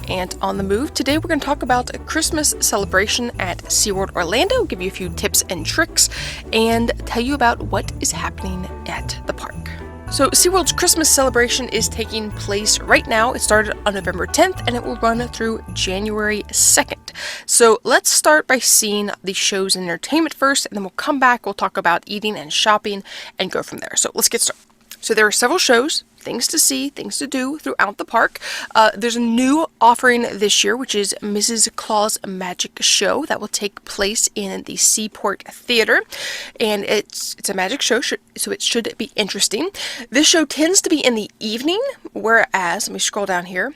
and on the move. Today we're going to talk about a Christmas celebration at SeaWorld Orlando, give you a few tips and tricks, and tell you about what is happening at the park. So SeaWorld's Christmas celebration is taking place right now. It started on November 10th and it will run through January 2nd. So let's start by seeing the shows and entertainment first, and then we'll come back, we'll talk about eating and shopping and go from there. So let's get started. So there are several shows, things to see, things to do throughout the park. There's a new offering this year, which is Mrs. Claus Magic Show that will take place in the Seaport Theater, and it's a magic show, so it should be interesting. This show tends to be in the evening, whereas, let me scroll down here,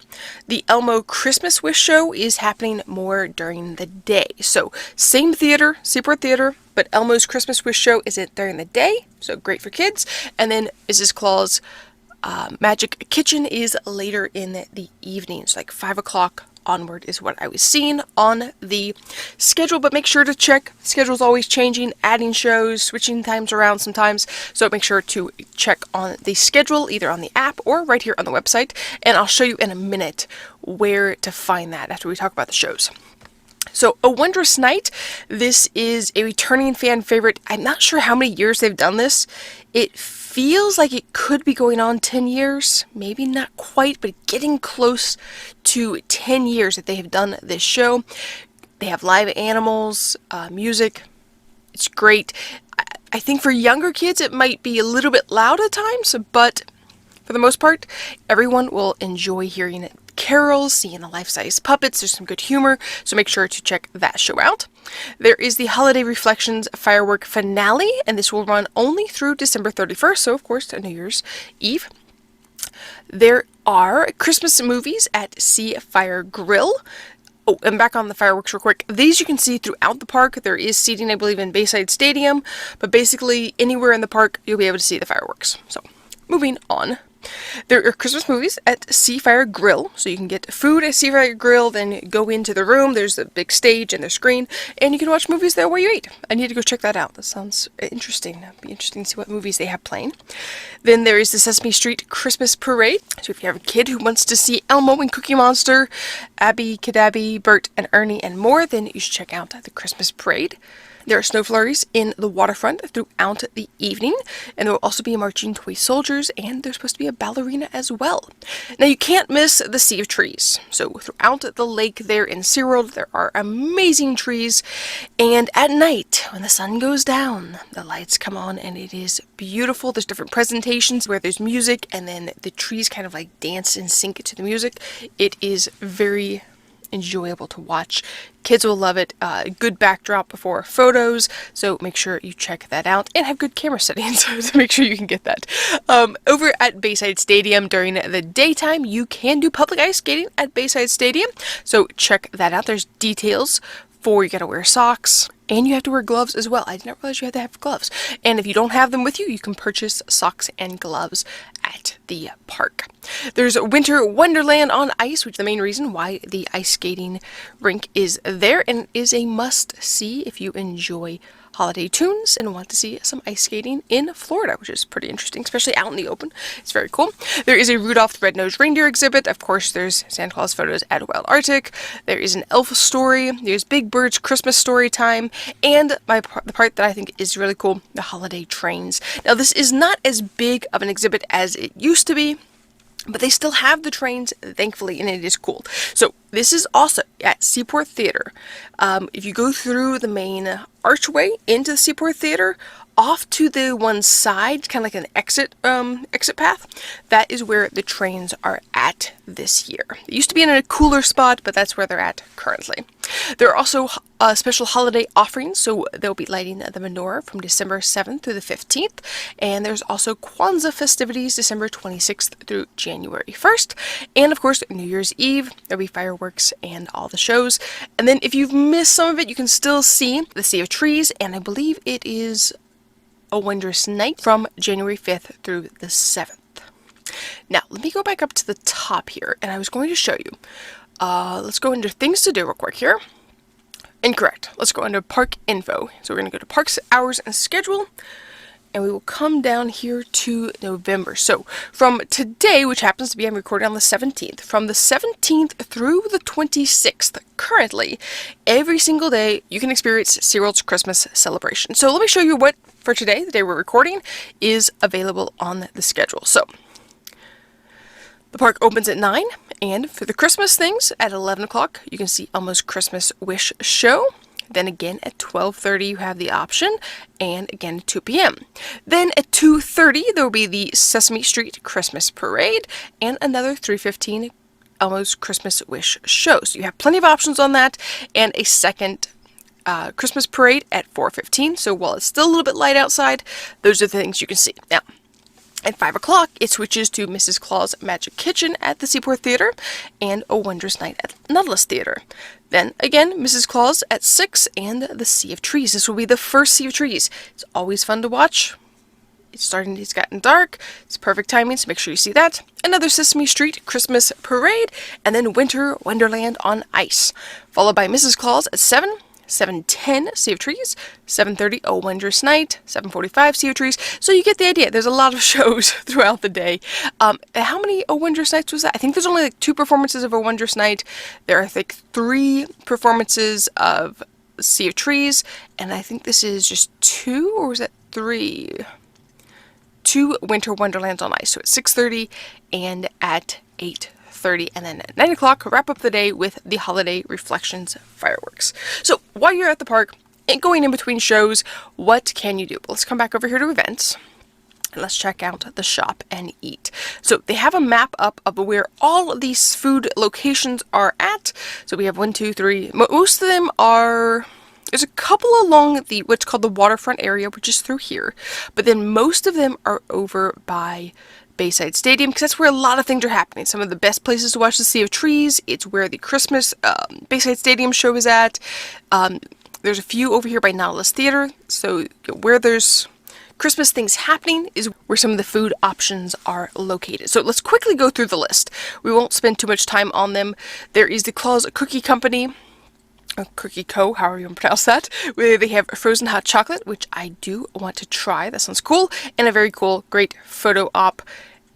the Elmo Christmas Wish Show is happening more during the day. So same theater, Seaport Theater, but Elmo's Christmas Wish Show is during the day, so great for kids. And then Mrs. Claus Magic Kitchen is later in the evening, so like 5 o'clock onward is what I was seeing on the schedule. But make sure to check, the schedule's always changing, adding shows, switching times around sometimes, so make sure to check on the schedule either on the app or right here on the website, and I'll show you in a minute where to find that after we talk about the shows. So, A Wondrous Night, this is a returning fan favorite. I'm not sure how many years they've done this. It feels like it could be going on 10 years, maybe not quite, but getting close to 10 years that they have done this show. They have live animals, music. It's great. I think for younger kids it might be a little bit loud at times, but for the most part, everyone will enjoy hearing it. Carols, seeing the life-size puppets, there's some good humor, so make sure to check that show out. There is the Holiday Reflections firework finale, and this will run only through December 31st, so of course New Year's Eve. There are Christmas movies at Sea Fire Grill. Oh, and back on the fireworks real quick. These you can see throughout the park. There is seating, I believe, in Bayside Stadium, but basically anywhere in the park you'll be able to see the fireworks. So, moving on. There are Christmas movies at Seafire Grill, so you can get food at Seafire Grill, then go into the room, there's a big stage and the screen, and you can watch movies there while you eat. I need to go check that out. That sounds interesting. It'd be interesting to see what movies they have playing. Then there is the Sesame Street Christmas Parade, so if you have a kid who wants to see Elmo and Cookie Monster, Abby, Cadabby, Bert, and Ernie, and more, then you should check out the Christmas Parade. There are snow flurries in the waterfront throughout the evening, and there will also be marching toy soldiers, and there's supposed to be a ballerina as well. Now, you can't miss the Sea of Trees. So throughout the lake there in SeaWorld, there are amazing trees, and at night, when the sun goes down, the lights come on, and it is beautiful. There's different presentations where there's music, and then the trees kind of like dance and sync to the music. It is very enjoyable to watch. Kids will love it. Good backdrop for photos, so make sure you check that out and have good camera settings to make sure you can get that. Over at Bayside Stadium during the daytime, you can do public ice skating at Bayside Stadium, so check that out. There's details for you gotta wear socks, and you have to wear gloves as well. I did not realize you had to have gloves. And if you don't have them with you, you can purchase socks and gloves at the park. There's Winter Wonderland on ice, which is the main reason why the ice skating rink is there, and is a must-see if you enjoy holiday tunes and want to see some ice skating in Florida, which is pretty interesting, especially out in the open. It's very cool. There is a Rudolph the Red-Nosed Reindeer exhibit. Of course, there's Santa Claus photos at Wild Arctic. There is an elf story. There's Big Bird's Christmas story time. And the part that I think is really cool, the holiday trains. Now, this is not as big of an exhibit as it used to be, but they still have the trains, thankfully, and it is cool. So this is also at Seaport Theater. If you go through the main archway into the Seaport Theater, off to the one side, kind of like an exit path, that is where the trains are at this year. It used to be in a cooler spot, but that's where they're at currently. There are also special holiday offerings, so they'll be lighting the menorah from December 7th through the 15th, and there's also Kwanzaa festivities December 26th through January 1st, and of course New Year's Eve, there'll be fireworks and all the shows. And then if you've missed some of it, you can still see the Sea of Trees, and I believe it is A Wondrous Night from January 5th through the 7th. Now, let me go back up to the top here, and I was going to show you. Let's go into things to do real quick here. Incorrect. Let's go into park info. So we're going to go to parks, hours, and schedule. and we will come down here to November. So from today, which happens to be, I'm recording on the 17th, from the 17th through the 26th, currently, every single day, you can experience SeaWorld's Christmas Celebration. So let me show you what, for today, the day we're recording, is available on the schedule. So the park opens at 9, and for the Christmas things, at 11 o'clock, you can see Elmo's Christmas Wish Show. Then again at 12:30 you have the option, and again at 2 p.m. Then at 2:30 there will be the Sesame Street Christmas Parade, and another 3:15 Elmo's Christmas Wish Show. So you have plenty of options on that, and a second Christmas Parade at 4:15. So while it's still a little bit light outside, those are the things you can see. Now, at 5 o'clock, it switches to Mrs. Claus Magic Kitchen at the Seaport Theater and A Wondrous Night at Nautilus Theater. Then, again, Mrs. Claus at 6 and the Sea of Trees. This will be the first Sea of Trees. It's always fun to watch. It's gotten dark. It's perfect timing, so make sure you see that. Another Sesame Street Christmas Parade, and then Winter Wonderland on Ice. Followed by Mrs. Claus at 7. 7:10 Sea of Trees, 7:30 A Wondrous Night, 7:45 Sea of Trees. So you get the idea. There's a lot of shows throughout the day. How many A Wondrous Nights was that? I think there's only like 2 performances of A Wondrous Night. There are, I think, 3 performances of Sea of Trees, and I think this is just 2, or was that 3? 2 Winter Wonderlands on Ice. So at 6:30 and at 8:30, and then at 9 o'clock, wrap up the day with the Holiday Reflections fireworks. So while you're at the park and going in between shows, what can you do? Well, let's come back over here to events, and let's check out the shop and eat. So they have a map up of where all of these food locations are at. So we have 1, 2, 3. Most of them are... There's a couple along the what's called the waterfront area, which is through here, but then most of them are over by Bayside Stadium, because that's where a lot of things are happening. Some of the best places to watch the Sea of Trees. It's where the Christmas Bayside Stadium show is at. There's a few over here by Nautilus Theater. So where there's Christmas things happening is where some of the food options are located. So let's quickly go through the list. We won't spend too much time on them. There is the Claus Cookie Company, or Cookie Co., however you want to pronounce that, where they have frozen hot chocolate, which I do want to try. That sounds cool. And a very cool, great photo op,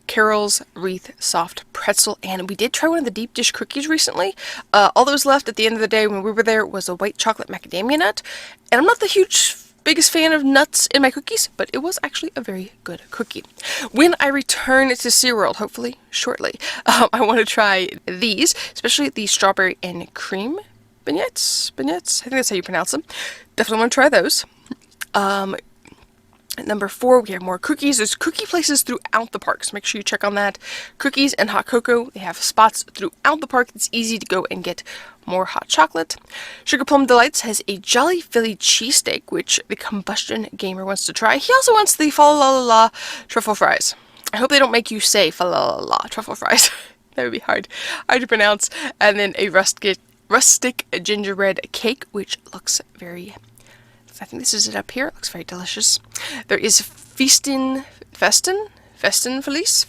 Carol's Wreath Soft Pretzel. And we did try one of the deep dish cookies recently. All that was left at the end of the day when we were there was a white chocolate macadamia nut. And I'm not the biggest fan of nuts in my cookies, but it was actually a very good cookie. When I return to SeaWorld, hopefully shortly, I want to try these, especially the strawberry and cream beignets, I think that's how you pronounce them. Definitely want to try those. At number 4, we have more cookies. There's cookie places throughout the park, so make sure you check on that. Cookies and hot cocoa, they have spots throughout the park. It's easy to go and get more hot chocolate. Sugar Plum Delights has a Jolly Philly cheesesteak, which the Combustion Gamer wants to try. He also wants the fa la la la truffle fries. I hope they don't make you say fa la la la truffle fries. That would be hard to pronounce. And then a rustic gingerbread cake, which looks very, I think this is it up here. It looks very delicious. There is Festin Feliz.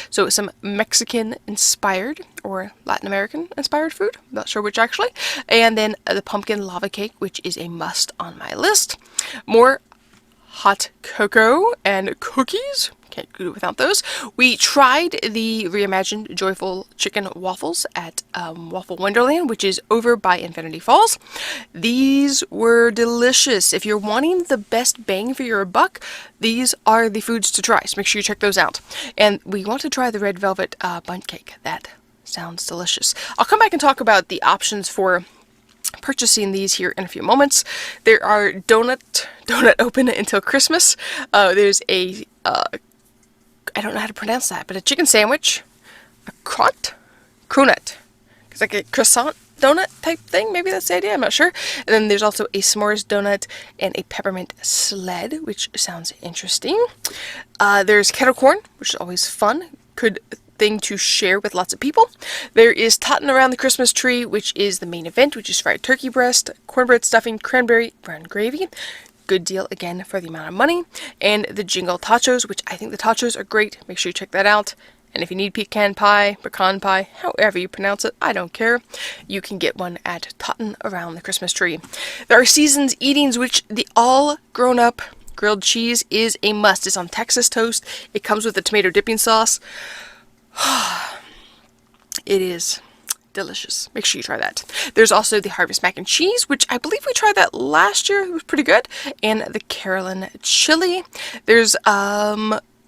So some Mexican inspired or Latin American inspired food. I'm not sure which actually. And then the pumpkin lava cake, which is a must on my list. More hot cocoa and cookies. Can't do without those. We tried the reimagined Joyful Chicken Waffles at Waffle Wonderland, which is over by Infinity Falls. These were delicious. If you're wanting the best bang for your buck, these are the foods to try, so make sure you check those out. And we want to try the red velvet bundt cake. That sounds delicious. I'll come back and talk about the options for purchasing these here in a few moments. There are donut open until Christmas. There's a I don't know how to pronounce that, but a chicken sandwich, a cronut. It's like a croissant donut type thing. Maybe that's the idea. I'm not sure. And then there's also a s'mores donut and a peppermint sled, which sounds interesting. There's kettle corn, which is always fun. Good thing to share with lots of people. There is Tottin' Around the Christmas Tree, which is the main event, which is fried turkey breast, cornbread stuffing, cranberry, brown gravy. Good deal again for the amount of money. And the Jingle Tachos, which I think the tachos are great. Make sure you check that out. And if you need pecan pie, however you pronounce it, I don't care. You can get one at Tottin' Around the Christmas Tree. There are Seasons Eatings, which the all grown up grilled cheese is a must. It's on Texas toast. It comes with a tomato dipping sauce. It is delicious. Make sure you try that. There's also the Harvest mac and cheese, which I believe we tried that last year. It was pretty good. And the Carolyn chili. There's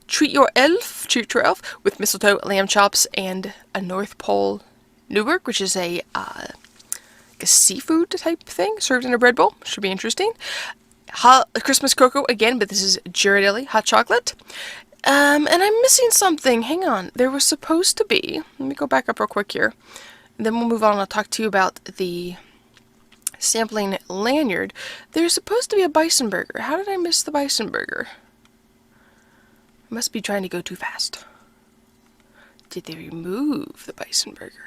Treat Your Elf with mistletoe, lamb chops, and a North Pole Newburg, which is a seafood type thing served in a bread bowl. Should be interesting. Christmas cocoa again, but this is Ghirardelli hot chocolate. And I'm missing something. Hang on. There was supposed to be. Let me go back up real quick here. Then we'll move on. I'll talk to you about the sampling lanyard. There's supposed to be a bison burger. How did I miss the bison burger? I must be trying to go too fast. Did they remove the bison burger?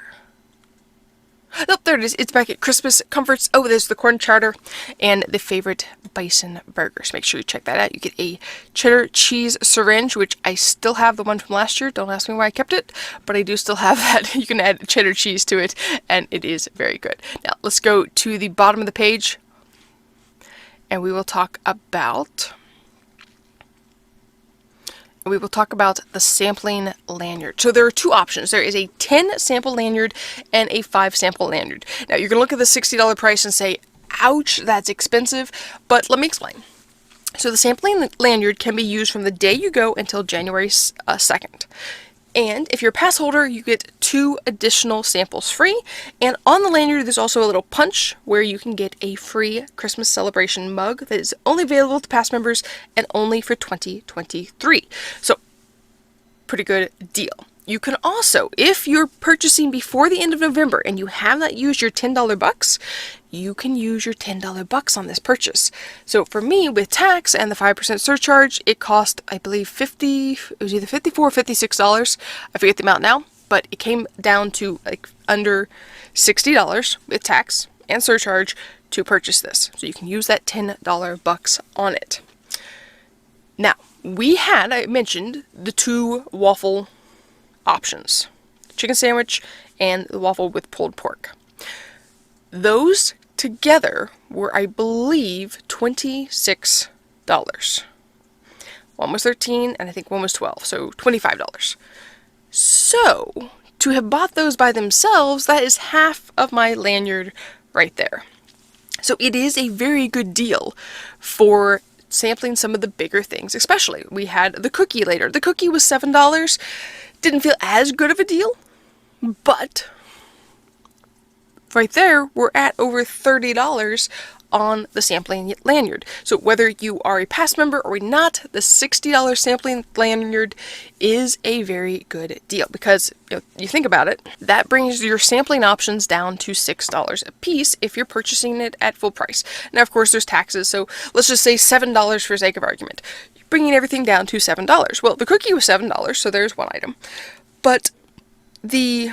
Oh, there it is. It's back at Christmas Comforts. Oh, there's the corn chowder and the favorite bison burgers. Make sure you check that out. You get a cheddar cheese syringe, which I still have the one from last year. Don't ask me why I kept it, but I do still have that. You can add cheddar cheese to it, and it is very good. Now, let's go to the bottom of the page, and we will talk about the sampling lanyard. So there are two options. There is a 10 sample lanyard and a 5 sample lanyard. Now you're going to look at the $60 price and say, ouch, that's expensive, but let me explain. So the sampling lanyard can be used from the day you go until January 2nd. And if you're a pass holder, you get 2 additional samples free. And on the lanyard, there's also a little punch where you can get a free Christmas celebration mug that is only available to pass members and only for 2023. So, pretty good deal. You can also, if you're purchasing before the end of November and you have not used your $10 bucks, you can use your $10 bucks on this purchase. So for me, with tax and the 5% surcharge, it cost, I believe, it was either $54 or $56. I forget the amount now, but it came down to like under $60 with tax and surcharge to purchase this. So you can use that $10 bucks on it. Now, I mentioned the 2 waffle options, chicken sandwich and the waffle with pulled pork. Those together were, I believe, $26. One was $13 and I think one was $12, so $25. So to have bought those by themselves, that is half of my lanyard right there. So it is a very good deal for sampling some of the bigger things. Especially, we had the cookie later. The cookie was $7. Didn't feel as good of a deal, but right there, we're at over $30 on the sampling lanyard. So whether you are a pass member or not, the $60 sampling lanyard is a very good deal because you think about it, that brings your sampling options down to $6 a piece if you're purchasing it at full price. Now, of course, there's taxes, so let's just say $7 for sake of argument. Bringing everything down to $7. Well, the cookie was $7, so there's one item. But the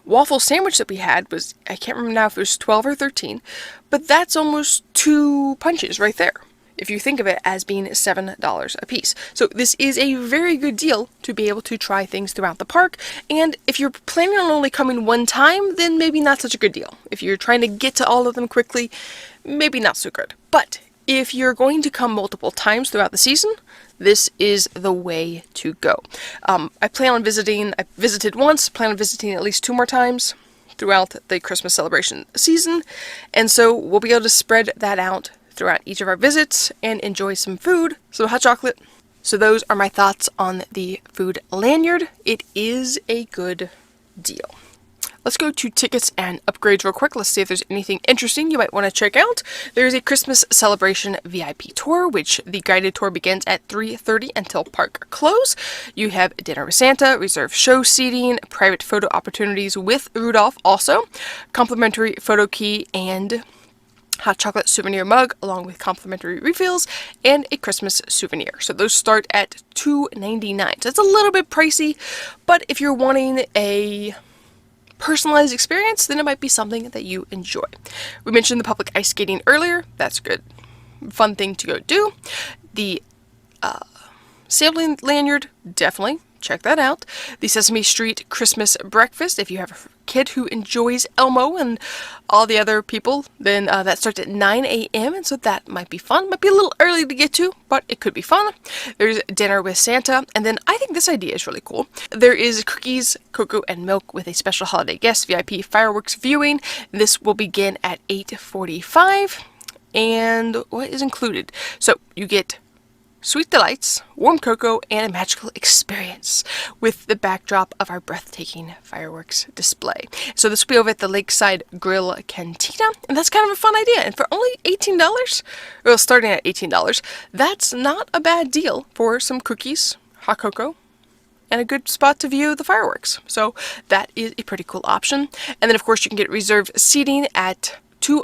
waffle sandwich that we had was, I can't remember now if it was 12 or 13, but that's almost 2 punches right there, if you think of it as being $7 a piece. So this is a very good deal to be able to try things throughout the park, and if you're planning on only coming one time, then maybe not such a good deal. If you're trying to get to all of them quickly, maybe not so good. But if you're going to come multiple times throughout the season, this is the way to go. I visited once, plan on visiting at least 2 more times throughout the Christmas celebration season, and so we'll be able to spread that out throughout each of our visits and enjoy some food, some hot chocolate. So those are my thoughts on the food lanyard. It is a good deal. Let's go to tickets and upgrades real quick. Let's see if there's anything interesting you might want to check out. There's a Christmas Celebration VIP tour, which the guided tour begins at 3:30 until park close. You have dinner with Santa, reserved show seating, private photo opportunities with Rudolph also, complimentary photo key, and hot chocolate souvenir mug along with complimentary refills and a Christmas souvenir. So those start at $2.99. So it's a little bit pricey, but if you're wanting a personalized experience, then it might be something that you enjoy. We mentioned the public ice skating earlier. That's a good, fun thing to go do. The sampling lanyard, definitely check that out. The Sesame Street Christmas Breakfast, if you have a kid who enjoys Elmo and all the other people, then that starts at 9 a.m. and so that might be fun. Might be a little early to get to, but it could be fun. There's Dinner with Santa, and then I think this idea is really cool. There is cookies, cocoa, and milk with a special holiday guest VIP fireworks viewing. This will begin at 8:45. And what is included? So you get sweet delights, warm cocoa, and a magical experience with the backdrop of our breathtaking fireworks display. So this will be over at the Lakeside Grill Cantina, and that's kind of a fun idea. And for only $18, well, starting at $18, that's not a bad deal for some cookies, hot cocoa, and a good spot to view the fireworks. So that is a pretty cool option. And then, of course, you can get reserved seating at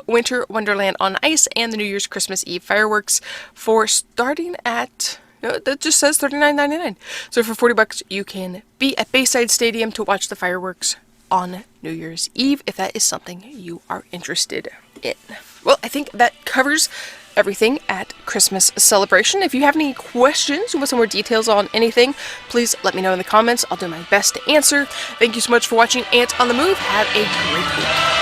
Winter Wonderland on Ice and the New Year's Christmas Eve fireworks for starting at, that just says $39.99. So for $40 you can be at Bayside Stadium to watch the fireworks on New Year's Eve if that is something you are interested in. Well, I think that covers everything at Christmas Celebration. If you have any questions, you want some more details on anything, please let me know in the comments. I'll do my best to answer. Thank you so much for watching Ant on the Move. Have a great week.